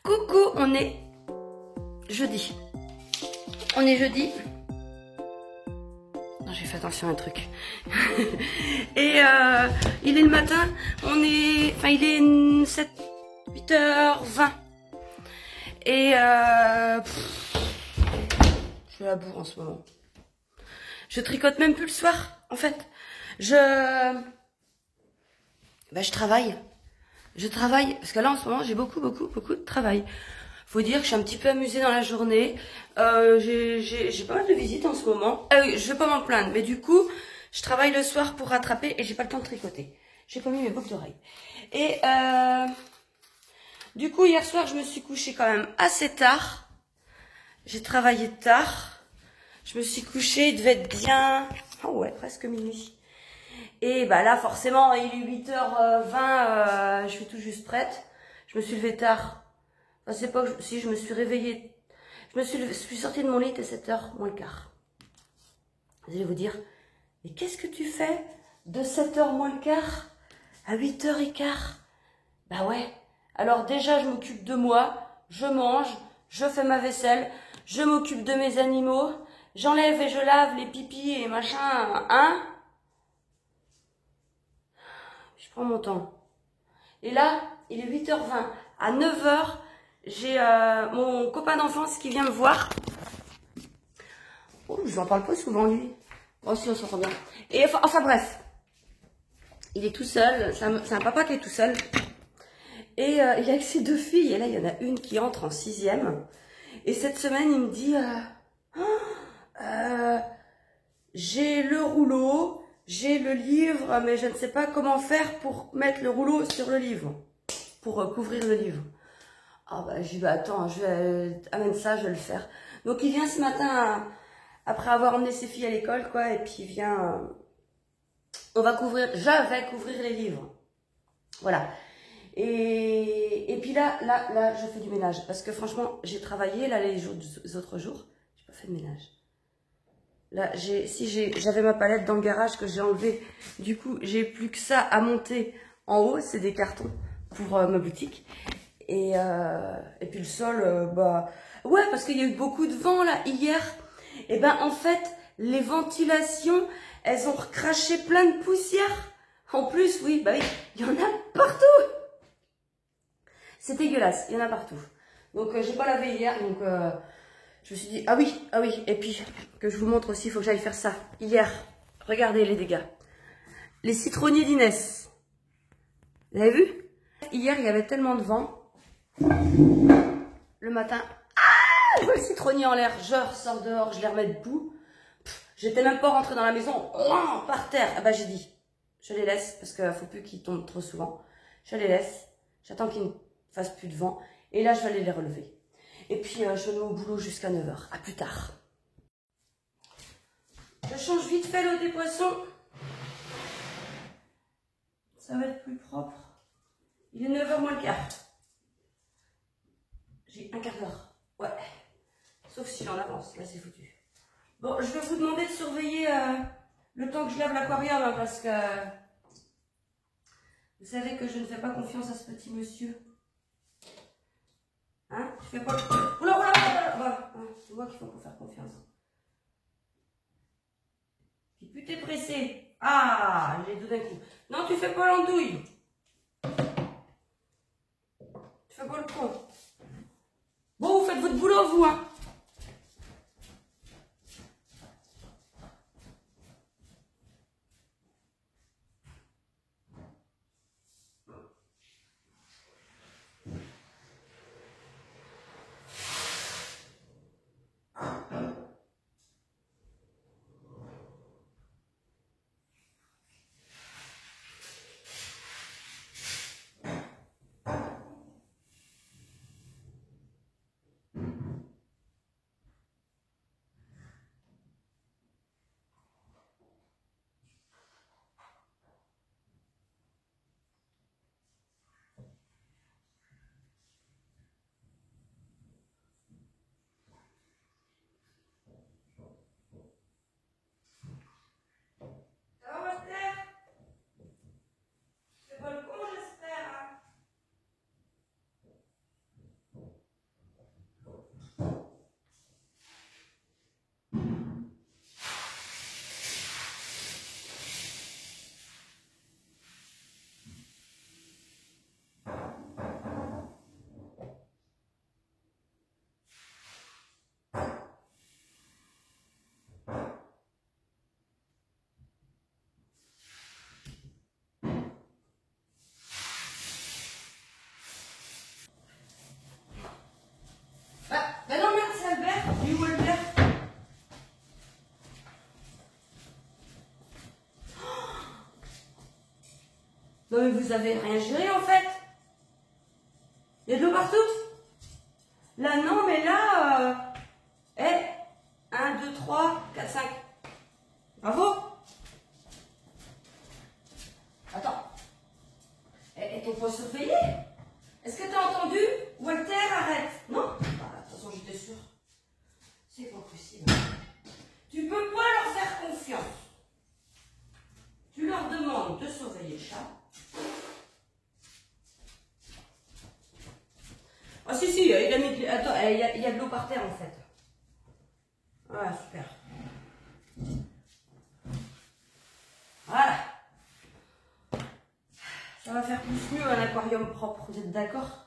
Coucou, on est jeudi. On est jeudi. Non, j'ai fait attention à un truc. Et il est le matin. Il est 8h20. Et je suis à la bourre en ce moment. Je tricote même plus le soir, en fait. Je travaille. Je travaille, parce que là en ce moment j'ai beaucoup de travail. Faut dire que je suis un petit peu amusée dans la journée. J'ai pas mal de visites en ce moment. Je vais pas m'en plaindre, mais du coup, je travaille le soir pour rattraper et j'ai pas le temps de tricoter. J'ai pas mis mes boucles d'oreilles. Et du coup, hier soir, je me suis couchée quand même assez tard. J'ai travaillé tard. Je me suis couchée, il devait être bien... Oh ouais, presque minuit. Et bah là, forcément, il est 8h20, je suis tout juste prête. Je me suis levée tard. Enfin, c'est pas que si je me suis réveillée. Je suis sortie de mon lit à 7h moins le quart. Vous allez vous dire, mais qu'est-ce que tu fais de 7h moins le quart à 8h15? Bah ouais. Alors déjà, je m'occupe de moi, je mange, je fais ma vaisselle, je m'occupe de mes animaux, j'enlève et je lave les pipis et machin, hein? Je prends mon temps. Et là, il est 8h20. À 9h, j'ai mon copain d'enfance qui vient me voir. Oh, je n'en parle pas souvent, lui. Oh, si, on s'entend bien. Et enfin bref. Il est tout seul. C'est un papa qui est tout seul. Et il est avec ses deux filles. Et là, il y en a une qui entre en 6e. Et cette semaine, il me dit... j'ai le rouleau... J'ai le livre, mais je ne sais pas comment faire pour mettre le rouleau sur le livre. Pour couvrir le livre. Ah bah j'ai dit bah attends, amène ça, je vais le faire. Donc il vient ce matin, après avoir emmené ses filles à l'école, quoi, et puis il vient... je vais couvrir les livres. Voilà. Et puis là, je fais du ménage. Parce que franchement, j'ai travaillé, là, les autres jours, j'ai pas fait de ménage. Là, j'avais ma palette dans le garage que j'ai enlevée. Du coup, j'ai plus que ça à monter en haut. C'est des cartons pour ma boutique. Et puis le sol, ouais, parce qu'il y a eu beaucoup de vent là hier. Et ben en fait, les ventilations, elles ont recraché plein de poussière. En plus, oui, il y en a partout. C'est dégueulasse, il y en a partout. Donc j'ai pas lavé hier, donc je me suis dit, ah oui, et puis, que je vous montre aussi, il faut que j'aille faire ça. Hier, regardez les dégâts. Les citronniers d'Inès. Vous avez vu? Hier, il y avait tellement de vent. Le matin, je vois le citronnier en l'air, je ressors dehors, je les remets debout. J'étais même pas rentrée dans la maison, par terre. Ah bah j'ai dit, je les laisse, parce qu'il faut plus qu'ils tombent trop souvent. Je les laisse, j'attends qu'ils ne fassent plus de vent. Et là, je vais aller les relever. Et puis, je me mets au boulot jusqu'à 9h. À plus tard. Je change vite fait l'eau des poissons. Ça va être plus propre. Il est 9h moins le quart. J'ai un quart d'heure. Ouais. Sauf si j'en avance. Là, c'est foutu. Bon, je vais vous demander de surveiller le temps que je lave l'aquarium, hein, parce que vous savez que je ne fais pas confiance à ce petit monsieur. Hein? Je fais pas le... Oula, voilà. C'est moi qu'il faut faire confiance. Puis plus t'es pressé. Ah, j'ai tout d'un coup. Non, tu fais pas l'andouille. Tu fais pas le con. Bon, vous faites votre boulot, vous, hein. Non mais vous avez rien géré en fait. Il y a de l'eau partout. Là non mais là... 1, 2, 3, 4, 5. Bravo. Attends. Et ton poids surveillé? Est-ce que t'as entendu? Walter, arrête. Non? Bah, de toute façon j'étais sûre. C'est pas possible. Tu peux pas leur faire confiance. Tu leur demandes de surveiller le chat. Ah si, il a mis... Attends, il y a de l'eau par terre en fait. Voilà, super. Voilà. Ça va faire plus mieux un aquarium propre, vous êtes d'accord?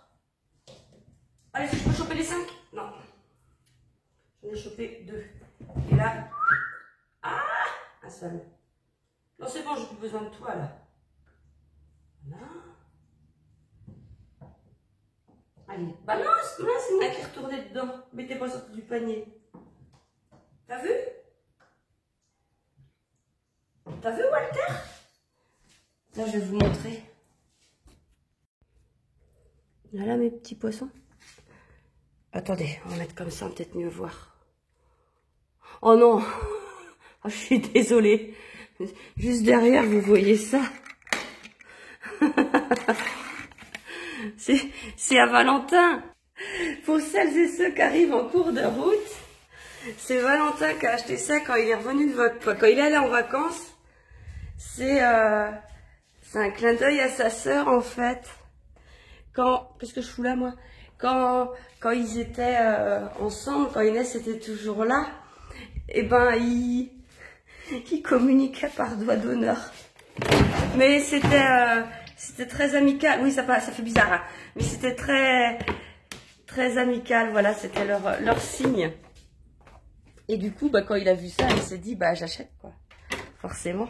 Allez, je peux choper les 5? Non. J'en ai chopé 2. Et là... Ah, un seul. Non, c'est bon, j'ai plus besoin de toi, là. Voilà. Allez. Bah non, c'est une qui est retournée dedans. Mais t'es pas sorti du panier. T'as vu? T'as vu, Walter? Là, je vais vous montrer. Voilà mes petits poissons. Attendez, on va mettre comme ça, on va peut-être mieux voir. Oh non! Oh, je suis désolée. Juste derrière, vous voyez ça? C'est à Valentin. Pour celles et ceux qui arrivent en cours de route, c'est Valentin qui a acheté ça quand il est revenu de vacances. Quand il est allé en vacances, c'est un clin d'œil à sa sœur en fait. Qu'est-ce que je fous là moi? Quand ils étaient ensemble, quand Inès était toujours là, et ben ils communiquaient par doigt d'honneur. Mais c'était très amical. Oui, ça fait bizarre, hein. Mais c'était très amical. Voilà, c'était leur signe. Et du coup, bah, quand il a vu ça, il s'est dit, bah, j'achète, quoi. Forcément.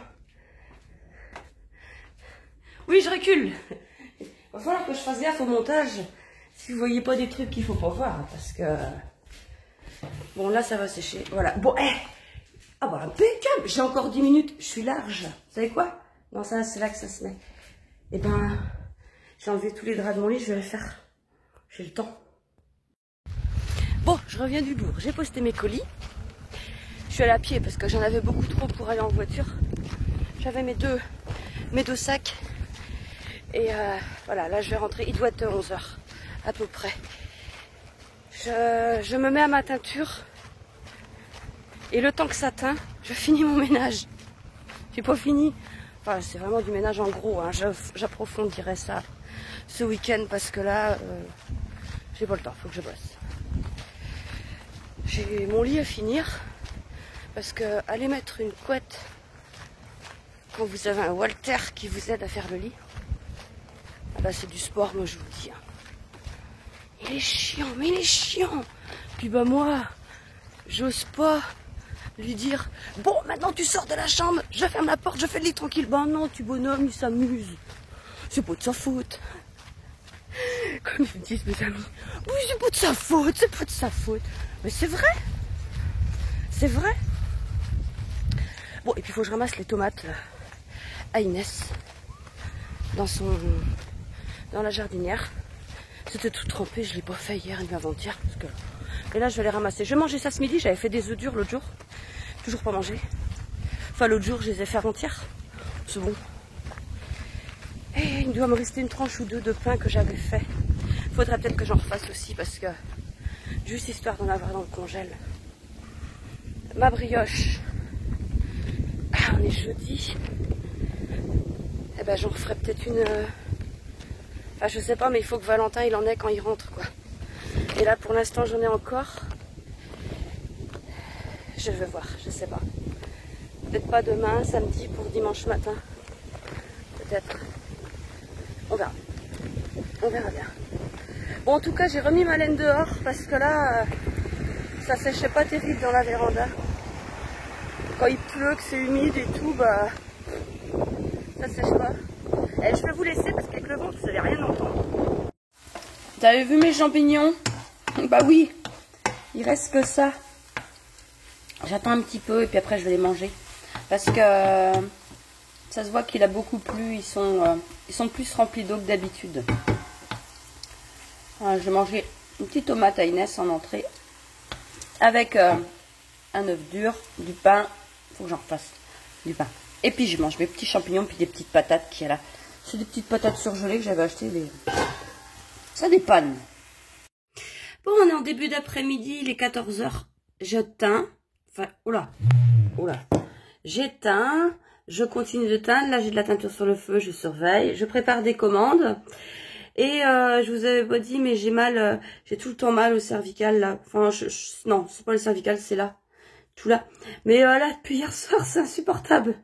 Oui, je recule. Il va falloir que je fasse gaffe au montage. Si vous voyez pas des trucs qu'il faut pas voir, parce que... Bon, là, ça va sécher. Voilà. Bon, ah bah, impeccable. J'ai encore 10 minutes. Je suis large. Vous savez quoi? Non, ça, c'est là que ça se met. Eh ben, j'ai enlevé tous les draps de mon lit. Je vais le faire. J'ai le temps. Bon, je reviens du bourg. J'ai posté mes colis. Je suis allée à pied parce que j'en avais beaucoup trop pour aller en voiture. J'avais mes deux sacs. Et voilà, là, je vais rentrer. Il doit être 11 h à peu près. Je me mets à ma teinture. Et le temps que ça teint, je finis mon ménage. J'ai pas fini. Enfin, c'est vraiment du ménage en gros. Hein. J'approfondirai ça ce week-end parce que là, j'ai pas le temps. Faut que je bosse. J'ai mon lit à finir. Parce que aller mettre une couette quand vous avez un Walter qui vous aide à faire le lit, ah bah c'est du sport, moi je vous le dis. Il est chiant, mais il est chiant. Puis bah moi, j'ose pas lui dire bon maintenant tu sors de la chambre, je ferme la porte, je fais le lit tranquille. Ben non, tu bonhomme, il s'amuse. C'est pas de sa faute. Comme ils me disent mes amis, oui c'est pas de sa faute, c'est pas de sa faute. Mais c'est vrai. C'est vrai. Bon, et puis il faut que je ramasse les tomates à Inès dans la jardinière. C'était tout trempé, je ne l'ai pas fait hier ni avant-hier. Et là, je vais les ramasser. Je vais manger ça ce midi, j'avais fait des œufs durs l'autre jour. Toujours pas mangé. Enfin, l'autre jour, je les ai fait avant-hier. C'est bon. Et il doit me rester une tranche ou deux de pain que j'avais fait. Il faudrait peut-être que j'en refasse aussi parce que, juste histoire d'en avoir dans le congèle. Ma brioche. Ah, on est jeudi. Eh ben, j'en referai peut-être une... Enfin, je sais pas, mais il faut que Valentin, il en ait quand il rentre, quoi. Et là, pour l'instant, j'en ai encore. Je vais voir, je sais pas. Peut-être pas demain, samedi, pour dimanche matin. Peut-être. On verra. On verra bien. Bon, en tout cas, j'ai remis ma laine dehors, parce que là, ça séchait pas terrible dans la véranda. Quand il pleut, que c'est humide et tout, bah... ça sèche pas. Et je vais vous laisser parce qu'avec le vent, vous allez rien entendre. Vous avez vu mes champignons? Bah oui, il reste que ça. J'attends un petit peu et puis après je vais les manger. Parce que Ça se voit qu'il a beaucoup plu. Ils sont plus remplis d'eau que d'habitude. Je vais manger une petite tomate à Inès en entrée. Avec un œuf dur, du pain. Faut que j'en refasse du pain. Et puis je mange mes petits champignons, puis des petites patates qu'il y a là. C'est des petites patates surgelées que j'avais achetées. Ça dépanne. Bon, on est en début d'après-midi, il est 14 h. J'éteins. Enfin, oula. J'éteins. Je continue de teindre. Là, j'ai de la teinture sur le feu, je surveille. Je prépare des commandes. Et je vous avais pas dit, mais j'ai mal, j'ai tout le temps mal au cervical, là. Enfin, non, c'est pas le cervical, c'est là. Tout là. Mais là, depuis hier soir, c'est insupportable.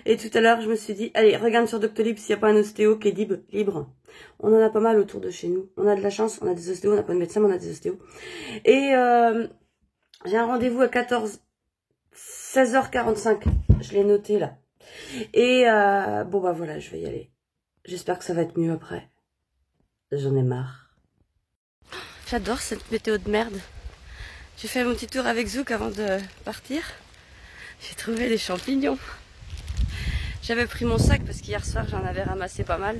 Et tout à l'heure, je me suis dit, allez, regarde sur Doctolib s'il n'y a pas un ostéo qui est libre. On en a pas mal autour de chez nous. On a de la chance, on a des ostéos, on n'a pas de médecin, mais on a des ostéos. Et j'ai un rendez-vous à 16h45. Je l'ai noté là. Et bon bah voilà, je vais y aller. J'espère que ça va être mieux après. J'en ai marre. J'adore cette météo de merde. J'ai fait mon petit tour avec Zouk avant de partir. J'ai trouvé des champignons. J'avais pris mon sac parce qu'hier soir j'en avais ramassé pas mal.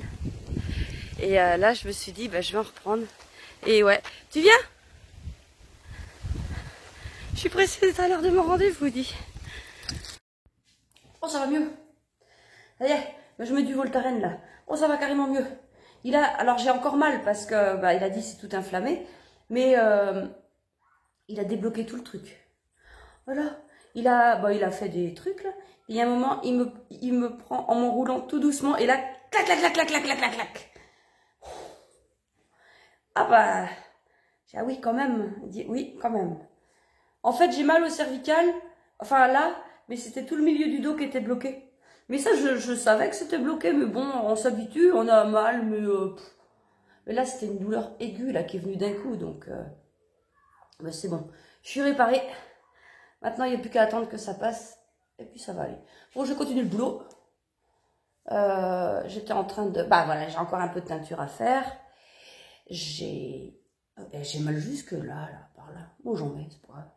Et là je me suis dit bah je vais en reprendre. Et ouais, tu viens? Je suis pressée d'être à l'heure de mon rendez-vous, dit. Oh ça va mieux. Ça y est, je mets du Voltaren là. Oh ça va carrément mieux. Alors j'ai encore mal parce que bah, il a dit c'est tout inflammé. Mais il a débloqué tout le truc. Voilà. Il a fait des trucs là. Et il y a un moment, il me prend en m'enroulant tout doucement. Et là, clac, clac, clac, clac, clac, clac, clac, clac. Ah bah. Ah oui, quand même. Il dit, oui, quand même. En fait, j'ai mal au cervical. Enfin là, mais c'était tout le milieu du dos qui était bloqué. Mais ça, je savais que c'était bloqué. Mais bon, on s'habitue, on a mal. Mais là, c'était une douleur aiguë là qui est venue d'un coup. Donc, bah, c'est bon. Je suis réparée. Maintenant, il n'y a plus qu'à attendre que ça passe. Et puis, ça va aller. Bon, je continue le boulot. J'étais en train de... Bah, voilà, j'ai encore un peu de teinture à faire. J'ai mal jusque là, par là. Bon, j'en mets, c'est pas grave.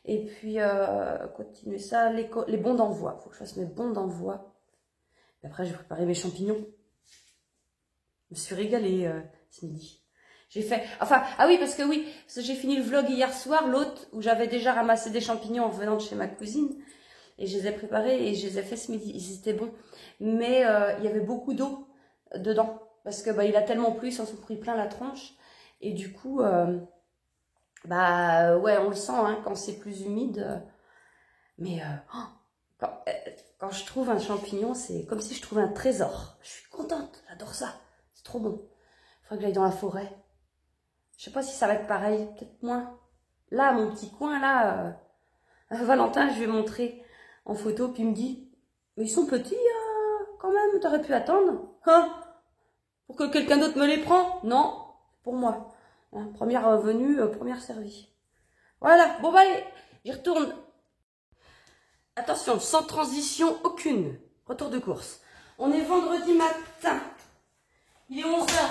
Et puis, continuer ça. Les bons d'envoi. Il faut que je fasse mes bons d'envoi. Et après, je vais préparer mes champignons. Je me suis régalée ce midi. J'ai fait... Enfin, ah oui, parce que j'ai fini le vlog hier soir, l'autre, où j'avais déjà ramassé des champignons en revenant de chez ma cousine. Et je les ai préparés et je les ai fait ce midi. Ils étaient bons. Mais il y avait beaucoup d'eau dedans. Parce que bah, il a tellement plu, ils s'en sont pris plein la tronche. Et du coup, bah ouais, on le sent hein, quand c'est plus humide. Mais quand je trouve un champignon, c'est comme si je trouvais un trésor. Je suis contente, j'adore ça. C'est trop bon. Il faudrait que j'aille dans la forêt. Je sais pas si ça va être pareil, peut-être moins. Là, mon petit coin, là, Valentin, je lui ai montré en photo, puis il me dit, mais ils sont petits, quand même, t'aurais pu attendre. Hein? Pour que quelqu'un d'autre me les prend? Non, pour moi. Hein, première venue, première servie. Voilà, bon bah allez, j'y retourne. Attention, sans transition aucune. Retour de course. On est vendredi matin. Il est 11 h.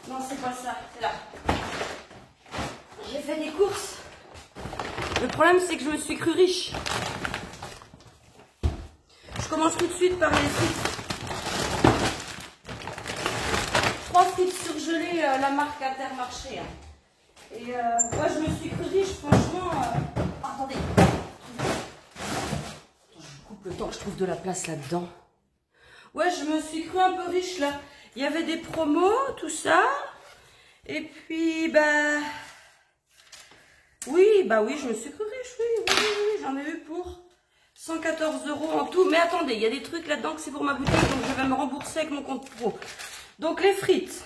Non, c'est pas ça, c'est là. J'ai fait des courses. Le problème, c'est que je me suis cru riche. Je commence tout de suite par les frites. 3 frites surgelées, la marque Intermarché. Et moi, je me suis cru riche, franchement. Attendez. Je coupe le temps que je trouve de la place là-dedans. Ouais, je me suis cru un peu riche là. Il y avait des promos, tout ça. Et puis, bah... Oui, je me suis cru riche, oui, j'en ai eu pour 114 € en tout. Mais attendez, il y a des trucs là-dedans que c'est pour ma boutique, donc je vais me rembourser avec mon compte pro. Donc les frites,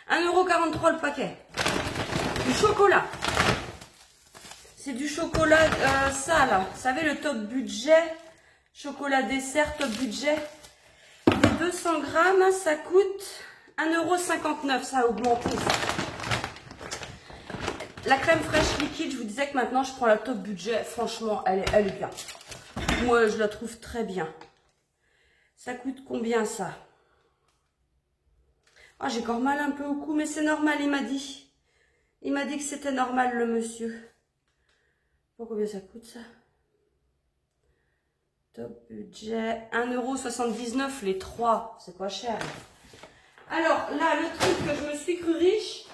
1,43 € le paquet. Du chocolat. C'est du chocolat, ça là. Vous savez, le top budget. Chocolat dessert, top budget. Les 200 grammes, ça coûte 1,59 €. Ça a augmenté. La crème fraîche liquide, je vous disais que maintenant je prends la top budget. Franchement, elle est bien. Moi, je la trouve très bien. Ça coûte combien ça? Ah, j'ai encore mal un peu au cou, mais c'est normal, il m'a dit. Il m'a dit que c'était normal, le monsieur. Pour combien ça coûte ça? Top budget, 1,79 € les 3. C'est pas cher. Alors là, le truc que je me suis cru riche,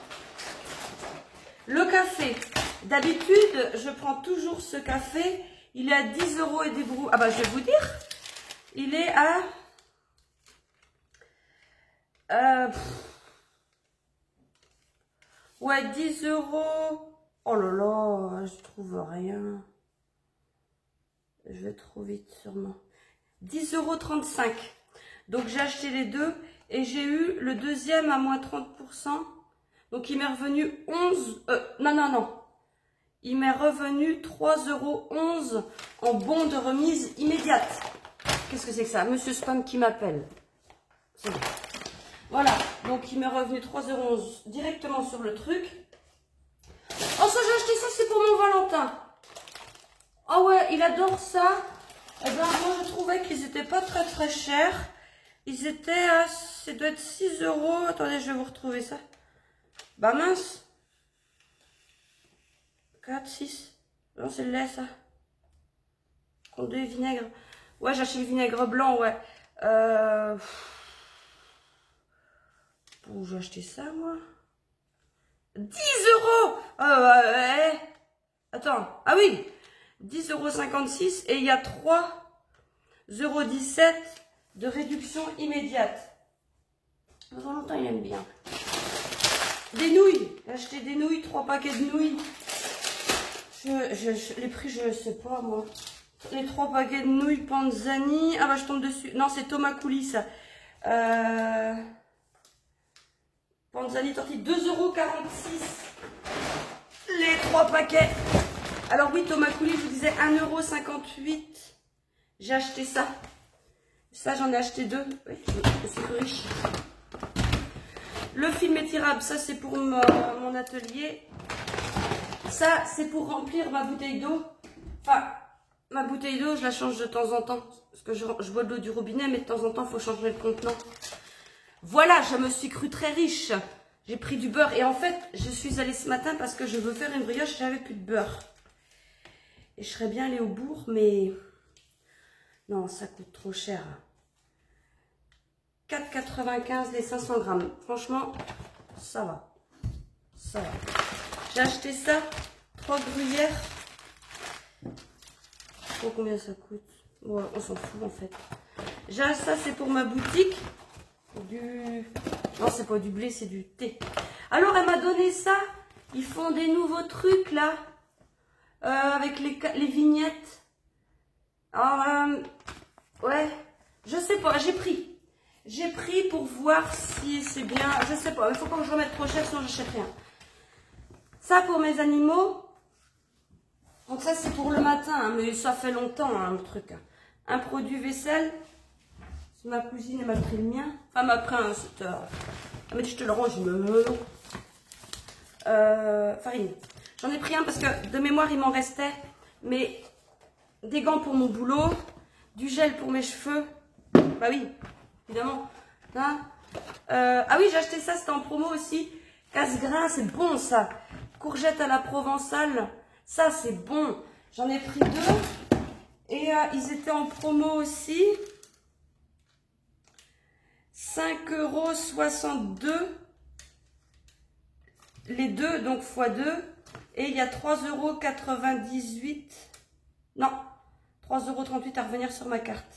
le café. D'habitude, je prends toujours ce café. Il est à 10 € et des brous. Ah bah, je vais vous dire. Il est à... ouais, 10 €. Oh là là, je trouve rien. Je vais trop vite sûrement. 10,35 €. Donc j'ai acheté les deux et j'ai eu le deuxième à moins 30%. Donc il m'est revenu 11... non. Il m'est revenu 3,11 € en bon de remise immédiate. Qu'est-ce que c'est que ça? Monsieur Spam qui m'appelle. C'est bon. Voilà, donc il m'est revenu 3,11 € directement sur le truc. Oh, ça, j'ai acheté ça, c'est pour mon Valentin. Oh ouais, il adore ça. Eh ben, moi, je trouvais qu'ils étaient pas très très chers. Ils étaient à... ça doit être 6 €. Attendez, je vais vous retrouver ça. Bah mince. 4, 6. Non, c'est le lait, ça. Condé vinaigre. Ouais, j'ai acheté le vinaigre blanc, ouais. Où j'ai acheté ça, moi? 10 €. Ouais. Attends. Ah oui. 10,56 € et il y a 3,17 € de réduction immédiate. Valentin, il aime bien. Des nouilles. J'ai acheté des nouilles, 3 paquets de nouilles. Les prix, je ne sais pas, moi. Les 3 paquets de nouilles Panzani. Ah bah, je tombe dessus. Non, c'est Thomas Coulis, ça. Panzani tortille, 2,46 € les 3 paquets. Alors oui, Thomas Coulis, je vous disais 1,58 €. J'ai acheté ça. Ça, j'en ai acheté 2. Oui, c'est riche. Le film étirable, ça c'est pour mon atelier. Ça, c'est pour remplir ma bouteille d'eau. Enfin, ma bouteille d'eau, je la change de temps en temps. Parce que je bois de l'eau du robinet, mais de temps en temps, il faut changer le contenant. Voilà, je me suis crue très riche. J'ai pris du beurre. Et en fait, je suis allée ce matin parce que je veux faire une brioche. J'avais plus de beurre. Et je serais bien allée au bourg, mais... non, ça coûte trop cher. 4,95 € les 500 grammes. Franchement, ça va. Ça va. J'ai acheté ça. 3 gruyères. Oh, combien ça coûte? Bon, on s'en fout en fait. J'ai ça, c'est pour ma boutique. Non, c'est pas du blé, c'est du thé. Alors, elle m'a donné ça. Ils font des nouveaux trucs là. Avec les vignettes. Alors, ouais. Je sais pas, j'ai pris. J'ai pris pour voir si c'est bien. Je sais pas, il faut pas que je remette trop cher, sinon j'achète rien. Ça pour mes animaux. Donc ça c'est pour le matin, hein, mais ça fait longtemps hein, le truc. Un produit vaisselle. Ma cousine elle m'a pris le mien. Enfin m'a pris un... elle m'a dit je te le range, farine. J'en ai pris un parce que de mémoire il m'en restait. Mais des gants pour mon boulot. Du gel pour mes cheveux. Bah oui, évidemment. Hein ah oui, j'ai acheté ça, c'était en promo aussi. Casse-grain, c'est bon ça. Courgette à la provençale. Ça, c'est bon. J'en ai pris 2. Et ils étaient en promo aussi. 5,62 €. Les deux, donc x2. Et il y a 3,98 €. Non, 3,38 € à revenir sur ma carte.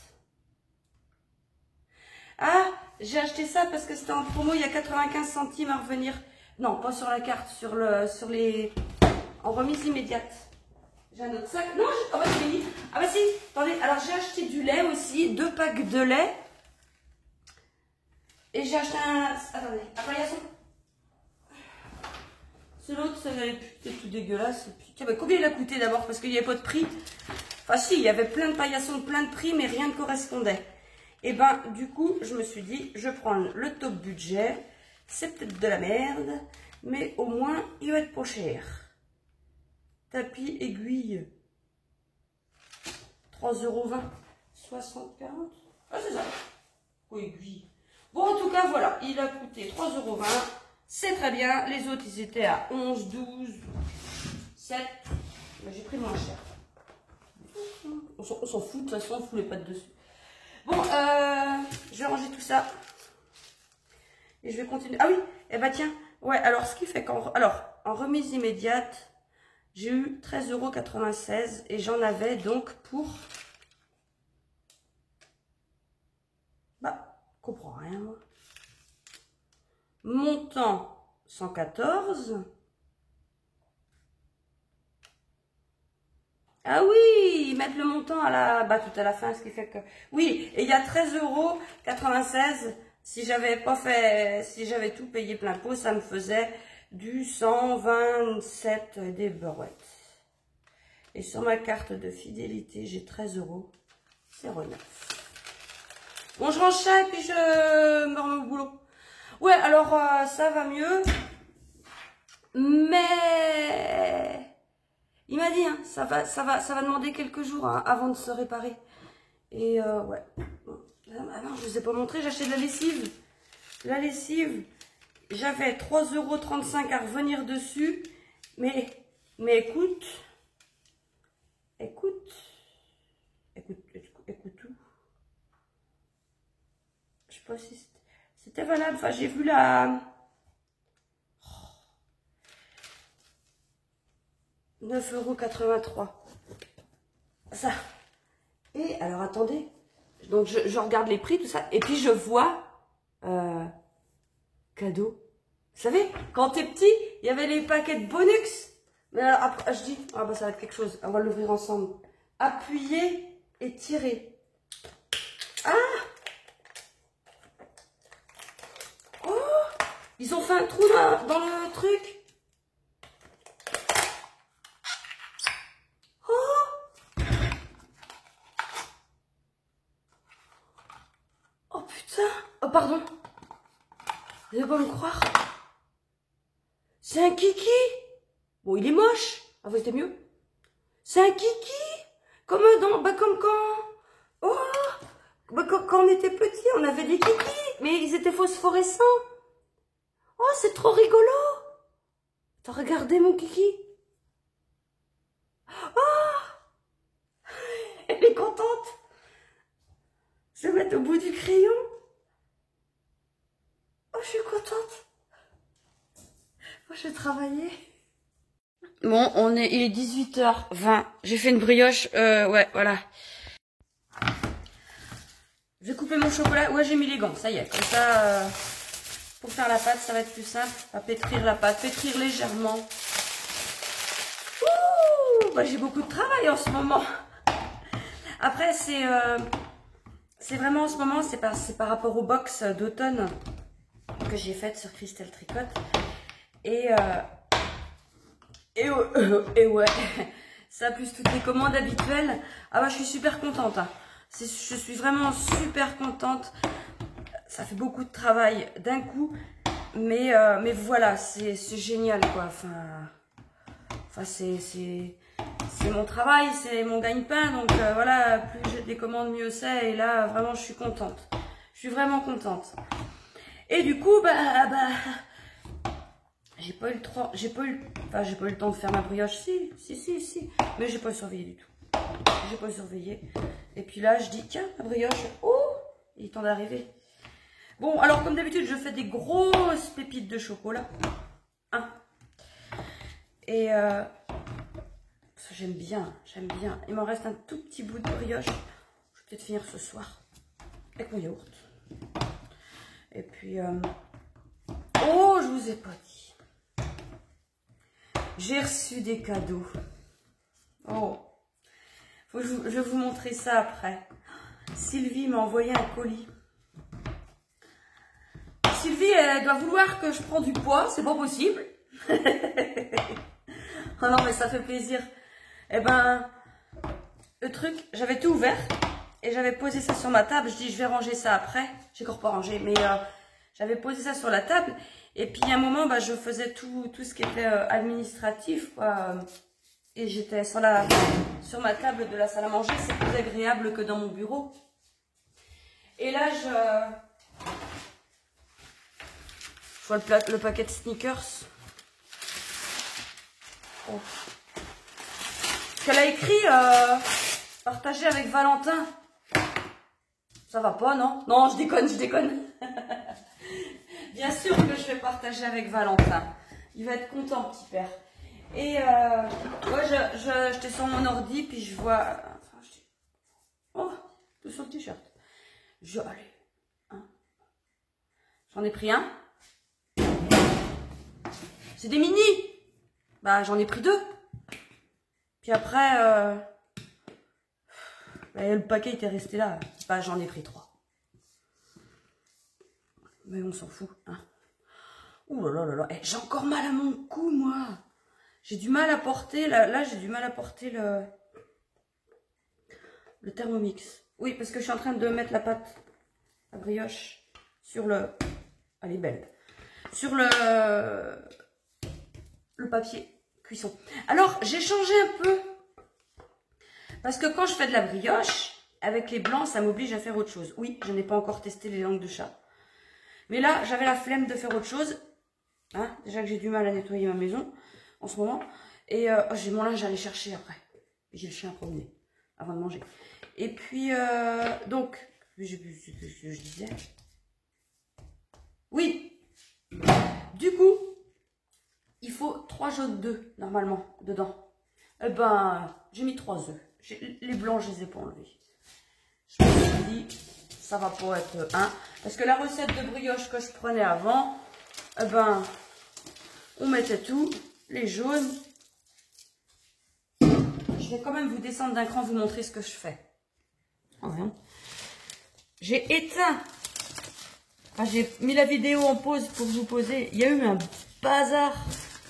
Ah, j'ai acheté ça parce que c'était en promo, il y a 95 centimes à revenir. Non, pas sur la carte, sur les... en remise immédiate. J'ai un autre sac. Non, ah bah c'est fini. Ah bah si, attendez, alors j'ai acheté du lait aussi, 2 packs de lait. Et j'ai acheté un... attendez, un paillasson. C'est l'autre, c'est tout dégueulasse. Tiens, bah, combien il a coûté d'abord? Parce qu'il n'y avait pas de prix. Enfin si, il y avait plein de paillassons, plein de prix, mais rien ne correspondait. Et ben du coup, je me suis dit, je prends le top budget. C'est peut-être de la merde, mais au moins, il va être pas cher. Tapis aiguille. 3,20 €. 60, 40. Ah, c'est ça. Oh, aiguille. Bon, en tout cas, voilà. Il a coûté 3,20 €. C'est très bien. Les autres, ils étaient à 11, 12, 7. Mais j'ai pris moins cher. On s'en fout, de toute façon, on fout les pattes dessus. Bon, je vais ranger tout ça. Et je vais continuer. Ah oui, eh ben tiens. Ouais, alors ce qui fait qu'en en remise immédiate, j'ai eu 13,96 € et j'en avais donc pour... Bah, je comprends rien moi. Montant 114. Ah oui, ils mettent le montant à la, bah, tout à la fin, ce qui fait que... Oui, et il y a 13,96 € si j'avais pas fait, si j'avais tout payé plein pot, ça me faisait du 127 des beurrettes. Et sur ma carte de fidélité, j'ai 13,09 €. Bon, je range ça et puis je me remets au boulot. Ouais, alors ça va mieux. Mais... Il m'a dit, hein, ça va demander quelques jours hein, avant de se réparer. Et ouais. Ah non, je ne vous ai pas montré, j'ai acheté de la lessive. La lessive, j'avais 3,35 € à revenir dessus. Mais écoute tout. Je sais pas si c'était valable. Enfin, j'ai vu la... 9,83 €. Ça. Et alors, attendez. Donc, je regarde les prix, tout ça. Et puis, je vois... cadeau. Vous savez, quand t'es petit, il y avait les paquets de Bonux. Mais alors, après, je dis... Ah bah, ça va être quelque chose. On va l'ouvrir ensemble. Appuyer et tirer. Ah! Oh! Ils ont fait un trou dans le truc. Oh, pardon. Vous allez pas me croire. C'est un kiki. Bon, il est moche. Ah, vous c'était mieux. C'est un kiki. Comme comme quand... Oh, bah, quand on était petit, on avait des kikis. Mais ils étaient phosphorescents. Oh, c'est trop rigolo. T'as regardé mon kiki. Oh, elle est contente. Je vais mettre au bout du crayon. Oh, je suis contente. Oh, je vais travailler. Bon, il est 18h20. J'ai fait une brioche. Ouais, voilà. Je vais couper mon chocolat. Ouais, j'ai mis les gants. Ça y est. Comme ça, pour faire la pâte, ça va être plus simple. À pétrir la pâte. Pétrir légèrement. Ouh, bah, j'ai beaucoup de travail en ce moment. Après, c'est vraiment en ce moment, c'est par rapport aux box d'automne que j'ai faites sur Christelle Tricotte. Et ouais, ça plus toutes les commandes habituelles. Ah bah, je suis super contente. Hein. Je suis vraiment super contente. Ça fait beaucoup de travail d'un coup. Mais voilà, c'est génial quoi. Enfin c'est mon travail, c'est mon gagne-pain. Donc voilà, plus j'ai des commandes, mieux c'est. Et là, vraiment, je suis contente. Je suis vraiment contente. Et du coup, j'ai pas eu le temps de faire ma brioche. Si. Mais j'ai pas surveillé du tout. J'ai pas surveillé. Et puis là, je dis, tiens, la brioche. Oh, il est temps d'arriver. Bon, alors comme d'habitude, je fais des grosses pépites de chocolat. Hein. Et j'aime bien. Il m'en reste un tout petit bout de brioche. Je vais peut-être finir ce soir. Avec mon yaourt. Et puis... Oh, je vous ai pas dit. J'ai reçu des cadeaux. Oh. Je vais vous montrer ça après. Sylvie m'a envoyé un colis. Sylvie, elle doit vouloir que je prenne du poids. C'est pas possible. Oh non, mais ça fait plaisir. Eh ben, le truc, j'avais tout ouvert. Et j'avais posé ça sur ma table. Je dis, je vais ranger ça après. J'ai encore pas rangé, mais j'avais posé ça sur la table. Et puis, à un moment, bah, je faisais tout ce qui était administratif, quoi. Et j'étais sur ma table de la salle à manger. C'est plus agréable que dans mon bureau. Et là, je vois le paquet de sneakers. Oh. Parce qu'elle a écrit Partager avec Valentin. Ça va pas, non? Non, je déconne, je déconne. Bien sûr que je vais partager avec Valentin. Il va être content, petit père. Et ouais, j'étais sur mon ordi, puis je vois... Oh, tout sur le t-shirt. Allez, hein. J'en ai pris un. C'est des mini. Bah, j'en ai pris 2. Puis après, bah, le paquet était resté là. Bah, j'en ai pris 3. Mais on s'en fout, hein. Ouh là là là là. Eh, j'ai encore mal à mon cou, moi. J'ai du mal à porter, là j'ai du mal à porter le Thermomix. Oui, parce que je suis en train de mettre la pâte à brioche sur le... Elle est belle. Sur le papier cuisson. Alors, j'ai changé un peu. Parce que quand je fais de la brioche, avec les blancs, ça m'oblige à faire autre chose. Oui, je n'ai pas encore testé les langues de chat. Mais là, j'avais la flemme de faire autre chose. Hein, déjà que j'ai du mal à nettoyer ma maison en ce moment. Et j'ai mon linge à aller chercher après. J'ai le chien à promener avant de manger. Et puis, donc, je disais. Oui. Du coup, il faut 3 jaunes d'œufs, normalement, dedans. Eh ben, j'ai mis 3 œufs. Les blancs, je les ai pas enlevés. Je me suis dit, ça va pas être 1. Parce que la recette de brioche que je prenais avant, eh ben, on mettait tout, les jaunes. Je vais quand même vous descendre d'un cran, vous montrer ce que je fais. J'ai éteint. Enfin, j'ai mis la vidéo en pause pour vous poser. Il y a eu un bazar.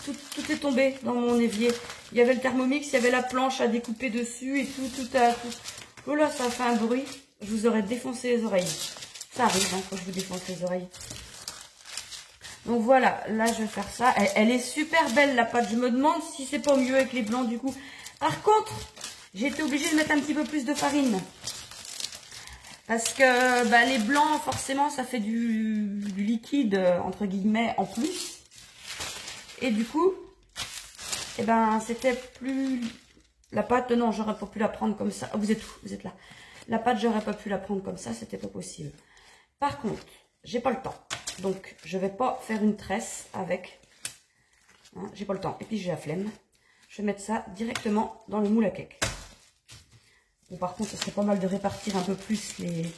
Tout est tombé dans mon évier. Il y avait le Thermomix, il y avait la planche à découper dessus et tout. Oh là, ça a fait un bruit. Je vous aurais défoncé les oreilles. Ça arrive hein, quand je vous défonce les oreilles. Donc voilà, là je vais faire ça. Elle est super belle la pâte. Je me demande si c'est pas mieux avec les blancs du coup. Par contre, j'ai été obligée de mettre un petit peu plus de farine. Parce que bah, les blancs, forcément, ça fait du liquide, entre guillemets, en plus. Et du coup, eh ben, c'était plus... La pâte, non, j'aurais pas pu la prendre comme ça. Oh, vous êtes où? Vous êtes là. La pâte, j'aurais pas pu la prendre comme ça, c'était pas possible. Par contre, j'ai pas le temps. Donc, je vais pas faire une tresse avec. Hein, j'ai pas le temps. Et puis, j'ai la flemme. Je vais mettre ça directement dans le moule à cake. Bon, par contre, ce serait pas mal de répartir un peu plus les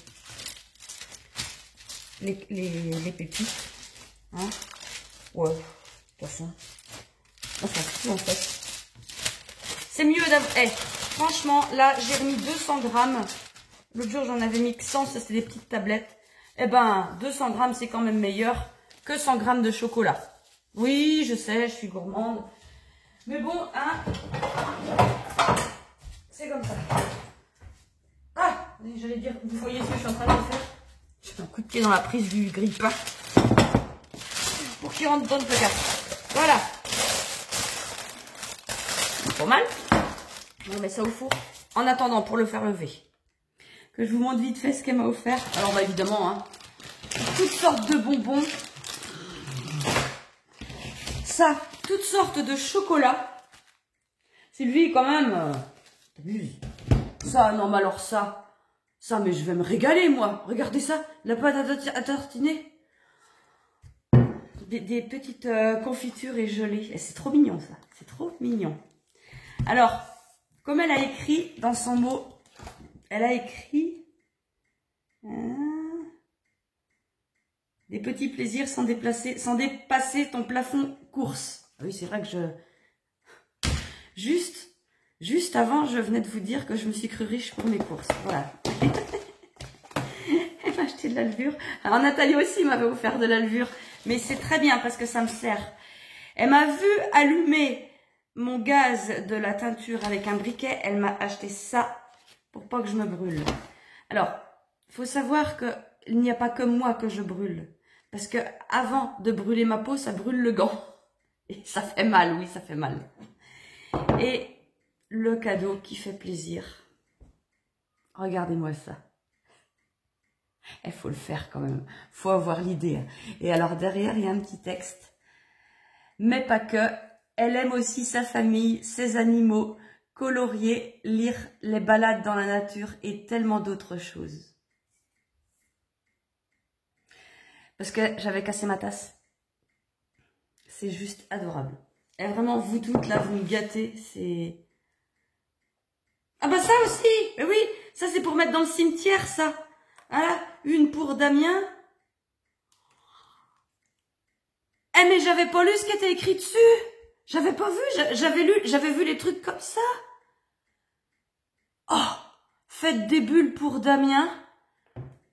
pépites. Hein. Ouais, de toute façon, on s'en fout en fait. C'est mieux d'avoir... Eh, franchement, là, j'ai remis 200 grammes. L'autre jour, j'en avais mis que 100, ça c'était des petites tablettes. Eh ben, 200 grammes, c'est quand même meilleur que 100 grammes de chocolat. Oui, je sais, je suis gourmande. Mais bon, hein, c'est comme ça. Ah, j'allais dire, vous voyez ce que je suis en train de faire? Je fais un coup de pied dans la prise du grille-pain pour qu'il rentre dans le placard. Voilà. Pas mal. On met ça au four. En attendant, pour le faire lever, que je vous montre vite fait ce qu'elle m'a offert. Alors, bah évidemment, hein, toutes sortes de bonbons. Ça, toutes sortes de chocolat. Sylvie, quand même, t'abuses. Ça, non, mais alors ça, mais je vais me régaler, moi. Regardez ça, la pâte à tartiner. Des petites confitures et gelées. Et c'est trop mignon, ça. C'est trop mignon. Alors, comme elle a écrit dans son mot, elle a écrit des petits plaisirs sans dépasser ton plafond course. Ah oui, c'est vrai que Juste avant, je venais de vous dire que je me suis crue riche pour mes courses. Voilà. Elle m'a acheté de la levure. Alors Nathalie aussi m'avait offert de la levure. Mais c'est très bien parce que ça me sert. Elle m'a vu allumer mon gaz de la teinture avec un briquet. Elle m'a acheté ça pour pas que je me brûle. Alors, il faut savoir qu'il n'y a pas que moi que je brûle. Parce que avant de brûler ma peau, ça brûle le gant. Et ça fait mal, oui, ça fait mal. Et le cadeau qui fait plaisir. Regardez-moi ça. Il faut le faire quand même. Il faut avoir l'idée. Et alors derrière, il y a un petit texte. Mais pas que. Elle aime aussi sa famille, ses animaux, colorier, lire les balades dans la nature et tellement d'autres choses. Parce que j'avais cassé ma tasse. C'est juste adorable. Et vraiment, vous toutes, là, vous me gâtez. C'est... Ah bah ça aussi. Mais oui, ça c'est pour mettre dans le cimetière, ça. Voilà, une pour Damien. Eh mais j'avais pas lu ce qui était écrit dessus. J'avais pas vu, j'avais vu les trucs comme ça. Oh, faites des bulles pour Damien.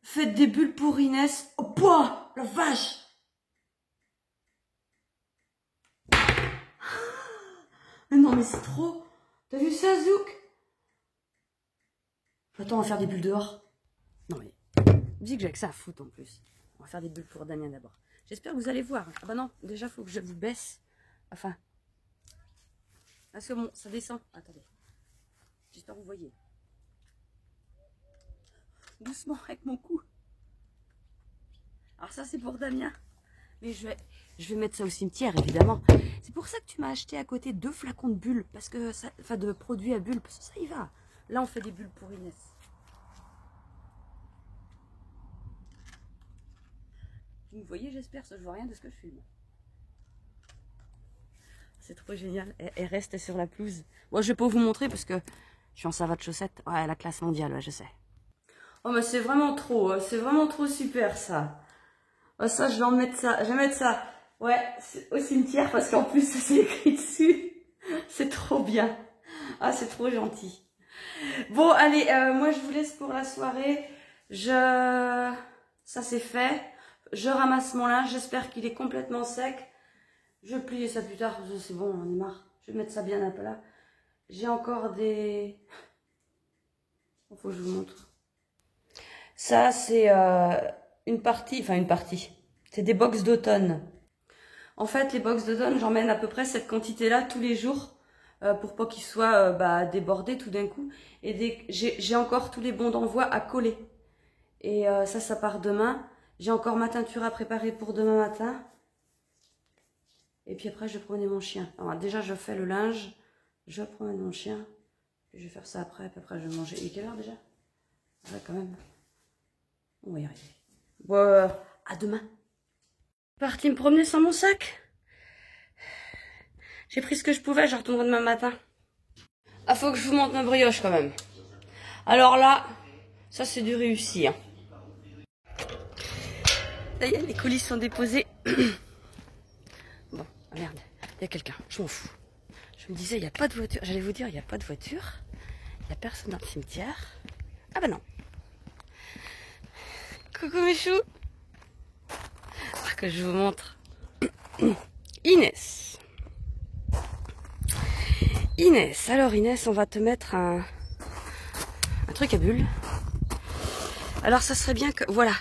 Faites des bulles pour Inès. Oh, pouah, la vache. Mais non, mais c'est trop. T'as vu ça, Zouk? Attends, on va faire des bulles dehors. Non, mais dis que j'ai que ça à foutre en plus. On va faire des bulles pour Damien d'abord. J'espère que vous allez voir. Ah bah non, déjà, faut que je vous baisse. Enfin. Parce que bon, ça descend. Attendez. J'espère que vous voyez. Doucement avec mon cou. Alors ça, c'est pour Damien. Mais je vais mettre ça au cimetière, évidemment. C'est pour ça que tu m'as acheté à côté 2 flacons de bulles. Parce que ça, enfin, de produits à bulles. Parce que ça y va. Là, on fait des bulles pour Inès. Vous me voyez, j'espère. Ça, je vois rien de ce que je filme. C'est trop génial. Elle reste sur la pelouse. Bon, je vais pas vous montrer parce que je suis en savate chaussette. Ouais, la classe mondiale, ouais, je sais. Oh, mais c'est vraiment trop super, ça. Oh, ça, je vais en mettre ça. Je vais mettre ça, ouais, au cimetière parce qu'en plus, ça c'est écrit dessus. C'est trop bien. Ah, c'est trop gentil. Bon, allez, moi, je vous laisse pour la soirée. Ça c'est fait. Je ramasse mon linge. J'espère qu'il est complètement sec. Je vais plier ça plus tard. C'est bon, on est marre. Je vais mettre ça bien à plat. J'ai encore des... Il faut que je vous montre. Ça, c'est une partie. C'est des box d'automne. En fait, les box d'automne, j'emmène à peu près cette quantité-là tous les jours pour pas qu'ils soient débordés tout d'un coup. Et j'ai encore tous les bons d'envoi à coller. Et ça part demain. J'ai encore ma teinture à préparer pour demain matin. Et puis après, je vais promener mon chien. Alors, déjà, je fais le linge. Je promène mon chien. Puis je vais faire ça après. Puis après, je vais manger. Il est quelle heure déjà? Ouais, quand même. On va y arriver. Bon, à demain. Parti me promener sans mon sac. J'ai pris ce que je pouvais. Je retournerai demain matin. Ah, faut que je vous montre ma brioche quand même. Alors là, ça c'est du réussi. Hein. Là, les colis sont déposés. Bon, merde, il y a quelqu'un. Je m'en fous. Je me disais, il n'y a pas de voiture. J'allais vous dire, il n'y a pas de voiture. Il n'y a personne dans le cimetière. Ah bah non. Coucou mes choux. Que je vous montre. Inès. Inès. Alors Inès, on va te mettre un truc à bulles. Alors ça serait bien que... Voilà.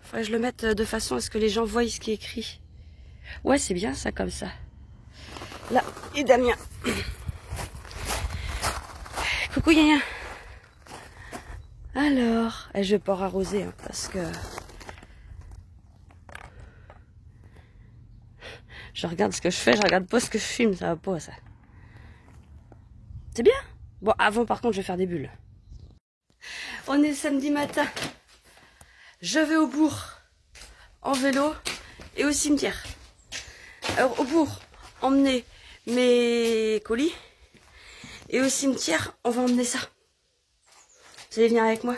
Faudrait que je le mette de façon à ce que les gens voient ce qui est écrit. Ouais, c'est bien ça comme ça. Là, et Damien. Coucou Yaya. Alors, je vais pas arroser hein, parce que... Je regarde ce que je fais, je regarde pas ce que je filme, ça va pas ça. C'est bien. Bon, avant par contre, je vais faire des bulles. On est samedi matin. Je vais au bourg en vélo et au cimetière. Alors au bourg, emmener mes colis. Et au cimetière, on va emmener ça. Vous allez venir avec moi?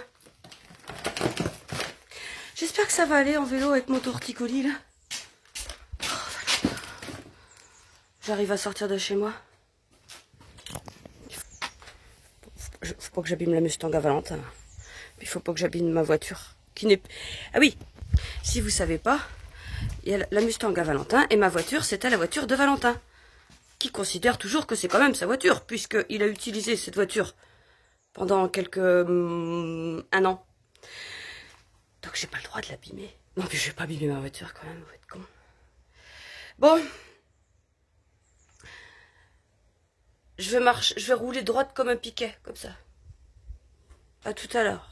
J'espère que ça va aller en vélo avec mon torticolis là. Oh, j'arrive à sortir de chez moi. Faut pas que j'abîme la Mustang à Valentin. Il faut pas que j'abîme ma voiture. Qui n'est... Ah oui, si vous savez pas, il y a la Mustang à Valentin et ma voiture, c'était la voiture de Valentin. Qui considère toujours que c'est quand même sa voiture, puisqu'il a utilisé cette voiture pendant un an. Donc j'ai pas le droit de l'abîmer. Non, mais je vais pas abîmer ma voiture quand même, vous êtes con. Bon. Je vais rouler droite comme un piquet, comme ça. À tout à l'heure.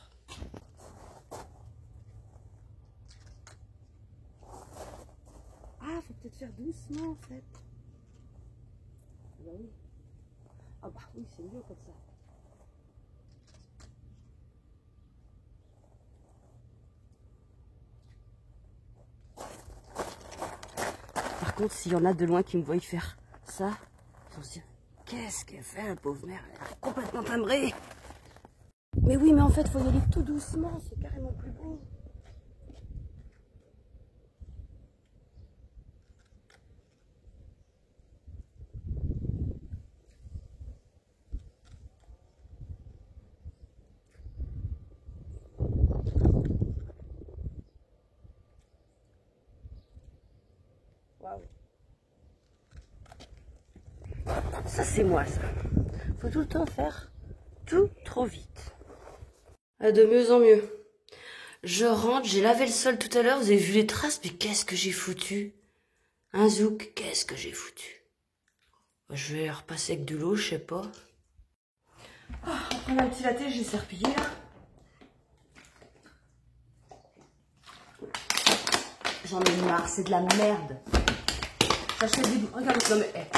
Ah, faut peut-être faire doucement en fait. Ah bah oui. Ah bah. Oui, c'est mieux comme ça. Par contre, s'il y en a de loin qui me voient faire ça, ils vont se dire, qu'est-ce qu'elle fait, la pauvre mère? Elle est complètement timbrée. Mais oui, mais en fait, il faut y aller tout doucement, c'est carrément plus beau. Waouh. Ça, c'est moi, ça. Faut tout le temps faire tout trop vite. De mieux en mieux. Je rentre, j'ai lavé le sol tout à l'heure, vous avez vu les traces, mais qu'est-ce que j'ai foutu? Un zouk, qu'est-ce que j'ai foutu? Je vais repasser avec de l'eau, je sais pas. Oh, on prend un petit latte, j'ai serpillé là. J'en ai marre, c'est de la merde. J'achète des bouteilles. Regarde, non mais.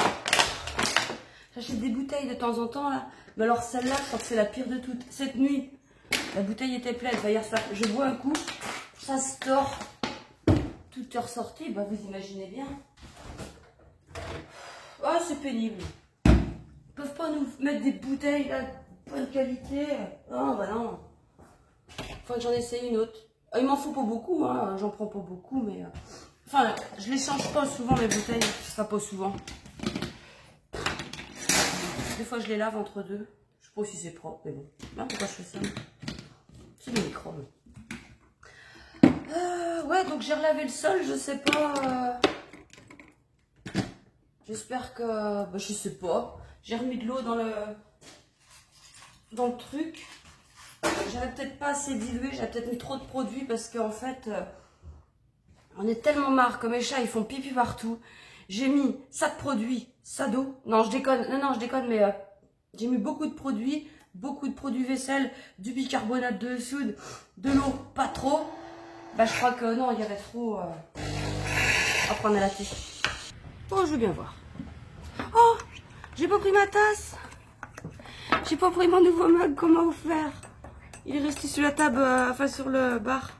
J'achète des bouteilles de temps en temps là. Mais alors celle-là, je crois que c'est la pire de toutes. Cette nuit, la bouteille était pleine. Enfin, hier, ça, je bois un coup, ça se tord. Tout est ressorti, bah vous imaginez bien. Oh, c'est pénible. Ils peuvent pas nous mettre des bouteilles là, de bonne qualité. Oh, bah non. Faut que j'en essaye une autre. Il m'en faut pas beaucoup, hein. J'en prends pas beaucoup, mais. Enfin, je les change pas souvent mes bouteilles. Enfin, pas souvent. Des fois, je les lave entre deux. Je sais pas si c'est propre, mais bon. Non, pourquoi je fais ça? C'est des microbes. Ouais, donc j'ai relavé le sol, je sais pas. J'espère que. Bah, je sais pas. J'ai remis de l'eau dans le truc. J'avais peut-être pas assez dilué, j'avais peut-être mis trop de produits parce qu'en fait, on est tellement marre que mes chats ils font pipi partout. J'ai mis ça de produits, ça d'eau. Non, je déconne, non, je déconne, mais j'ai mis beaucoup de produits vaisselle, du bicarbonate de soude, de l'eau, pas trop. Bah, je crois que non, il y avait trop à prendre à la tête. Oh, je veux bien voir. Oh, j'ai pas pris ma tasse. J'ai pas pris mon nouveau mug, comment faire? Il est resté sur la table, enfin sur le bar.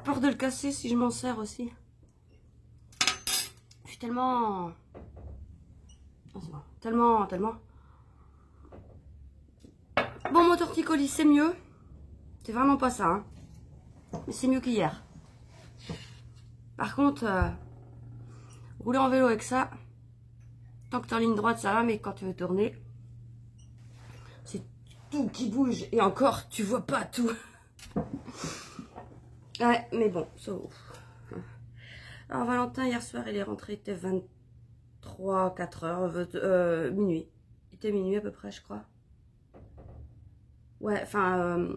Peur de le casser si je m'en sers aussi. Je suis tellement... Oh, c'est bon. Tellement... Bon, mon torticolis, c'est mieux. C'est vraiment pas ça, hein. Mais c'est mieux qu'hier. Par contre, rouler en vélo avec ça, tant que t'es en ligne droite, ça va, mais quand tu veux tourner, c'est tout qui bouge. Et encore, tu vois pas tout. Ouais, mais bon, ça va. Alors, Valentin, hier soir, il est rentré, il était 23, 4 heures, minuit. Il était minuit à peu près, je crois. Ouais, enfin,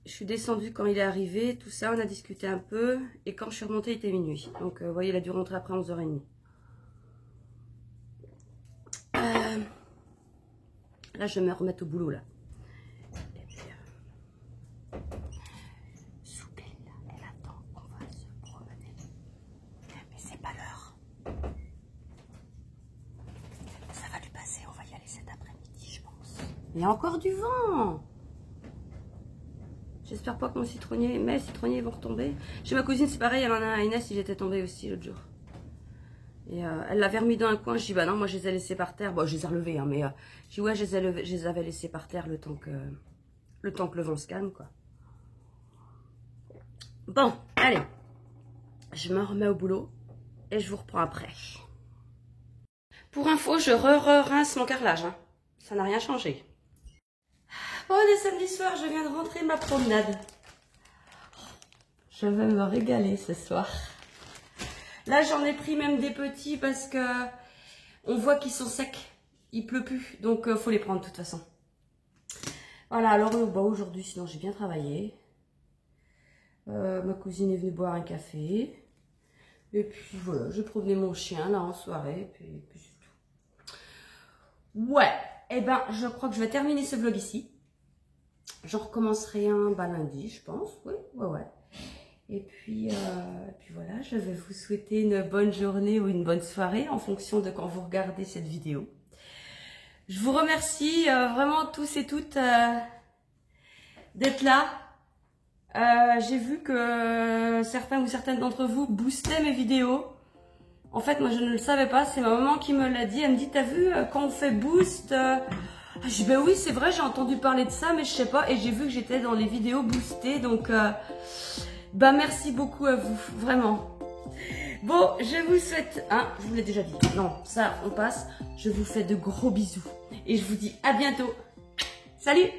je suis descendue quand il est arrivé, tout ça, on a discuté un peu. Et quand je suis remontée, il était minuit. Donc, vous voyez, il a dû rentrer après 11h30. Là, je vais me remettre au boulot, là. Et puis, Soupelle, là, elle attend qu'on va se promener. Mais c'est pas l'heure. Ça va lui passer, on va y aller cet après-midi, je pense. Il y a encore du vent. J'espère pas que mes citronniers vont retomber. Chez ma cousine, c'est pareil, elle en a un à Inès, il était tombé aussi l'autre jour. Et elle l'avait remis dans un coin. Je dis, bah non, moi je les ai laissés par terre. Bon, je les ai relevés, hein, mais je dis, ouais, je les avais laissés par terre le temps que le vent se calme, quoi. Bon, allez. Je me remets au boulot et je vous reprends après. Pour info, je rince mon carrelage. Hein. Ça n'a rien changé. Bon, on est samedi soir, je viens de rentrer de ma promenade. Je vais me régaler ce soir. Là, j'en ai pris même des petits parce que on voit qu'ils sont secs. Il pleut plus, donc faut les prendre de toute façon. Voilà, alors bah, aujourd'hui, sinon j'ai bien travaillé. Ma cousine est venue boire un café. Et puis voilà, j'ai promené mon chien là en soirée. Et puis c'est tout. Ouais, et ben je crois que je vais terminer ce vlog ici. J'en recommencerai un lundi, je pense. Oui, ouais. Et puis voilà, je vais vous souhaiter une bonne journée ou une bonne soirée en fonction de quand vous regardez cette vidéo. Je vous remercie vraiment tous et toutes d'être là. J'ai vu que certains ou certaines d'entre vous boostaient mes vidéos. En fait, moi, je ne le savais pas. C'est ma maman qui me l'a dit. Elle me dit, t'as vu, quand on fait boost... Je dis, ben oui, c'est vrai, j'ai entendu parler de ça, mais je sais pas. Et j'ai vu que j'étais dans les vidéos boostées. Donc, bah, merci beaucoup à vous, vraiment. Bon, je vous souhaite... Hein, je vous l'ai déjà dit. Non, ça, on passe. Je vous fais de gros bisous. Et je vous dis à bientôt. Salut!